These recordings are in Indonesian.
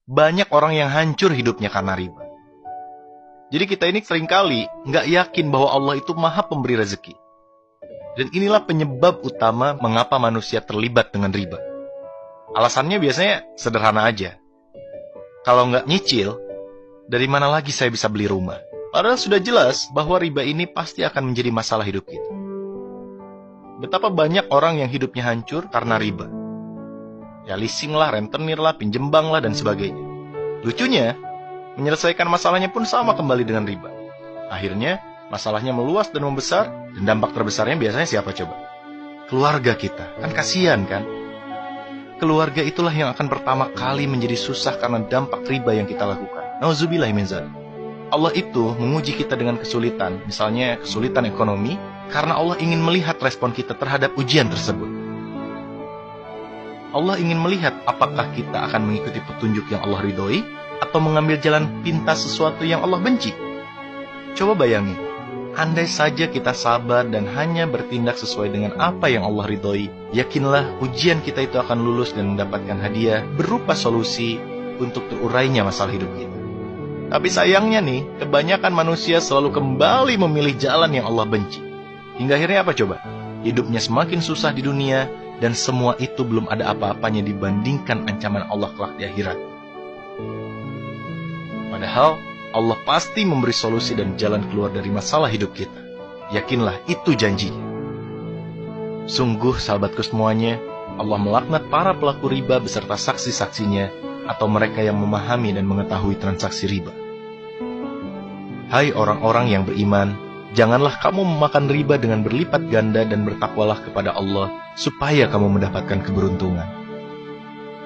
Banyak orang yang hancur hidupnya karena riba. Jadi kita ini seringkali nggak yakin bahwa Allah itu maha pemberi rezeki. Dan inilah penyebab utama mengapa manusia terlibat dengan riba. Alasannya biasanya sederhana aja. Kalau nggak nyicil, dari mana lagi saya bisa beli rumah? Padahal sudah jelas bahwa riba ini pasti akan menjadi masalah hidup kita. Betapa banyak orang yang hidupnya hancur karena riba. Ya leasing lah, rentenir lah, pinjem bank lah, dan sebagainya. Lucunya, menyelesaikan masalahnya pun sama kembali dengan riba. Akhirnya, masalahnya meluas dan membesar, dan dampak terbesarnya biasanya siapa coba? Keluarga kita. Kan kasihan kan? Keluarga itulah yang akan pertama kali menjadi susah karena dampak riba yang kita lakukan. Nauzubillah min dzalik. Allah itu menguji kita dengan kesulitan, misalnya kesulitan ekonomi, karena Allah ingin melihat respon kita terhadap ujian tersebut. Allah ingin melihat apakah kita akan mengikuti petunjuk yang Allah ridhoi, atau mengambil jalan pintas sesuatu yang Allah benci. Coba bayangin, andai saja kita sabar dan hanya bertindak sesuai dengan apa yang Allah ridhoi, yakinlah ujian kita itu akan lulus dan mendapatkan hadiah berupa solusi untuk terurainya masalah hidup kita. Tapi sayangnya nih, kebanyakan manusia selalu kembali memilih jalan yang Allah benci. Hingga akhirnya apa coba? Hidupnya semakin susah di dunia, dan semua itu belum ada apa-apanya dibandingkan ancaman Allah kelak di akhirat. Padahal, Allah pasti memberi solusi dan jalan keluar dari masalah hidup kita. Yakinlah, itu janjinya. Sungguh, sahabatku semuanya, Allah melaknat para pelaku riba beserta saksi-saksinya, atau mereka yang memahami dan mengetahui transaksi riba. Hai orang-orang yang beriman, janganlah kamu memakan riba dengan berlipat ganda dan bertakwalah kepada Allah, supaya kamu mendapatkan keberuntungan.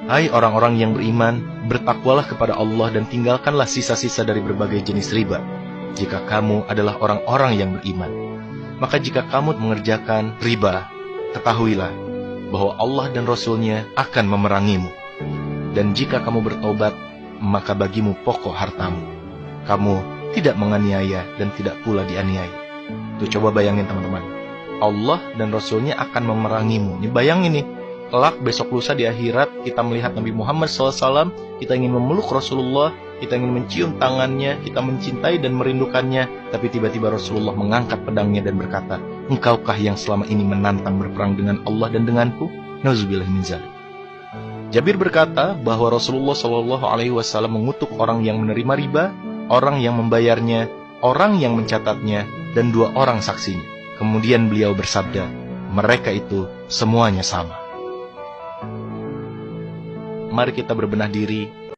Hai orang-orang yang beriman, bertakwalah kepada Allah dan tinggalkanlah sisa-sisa dari berbagai jenis riba, jika kamu adalah orang-orang yang beriman. Maka jika kamu mengerjakan riba, ketahuilah bahwa Allah dan Rasul-Nya akan memerangimu. Dan jika kamu bertobat, maka bagimu pokok hartamu. Kamu tidak menganiaya dan tidak pula dianiaya. Tuh coba bayangin teman-teman. Allah dan Rasul-Nya akan memerangimu. Ini bayangin nih, kelak besok lusa di akhirat kita melihat Nabi Muhammad SAW, kita ingin memeluk Rasulullah, kita ingin mencium tangannya, kita mencintai dan merindukannya, tapi tiba-tiba Rasulullah mengangkat pedangnya dan berkata, "Engkaukah yang selama ini menantang berperang dengan Allah dan denganku?" Nauzubillah min dzalik. Jabir berkata bahwa Rasulullah SAW mengutuk orang yang menerima riba, orang yang membayarnya, orang yang mencatatnya, dan 2 orang saksinya. Kemudian beliau bersabda, mereka itu semuanya sama. Mari kita berbenah diri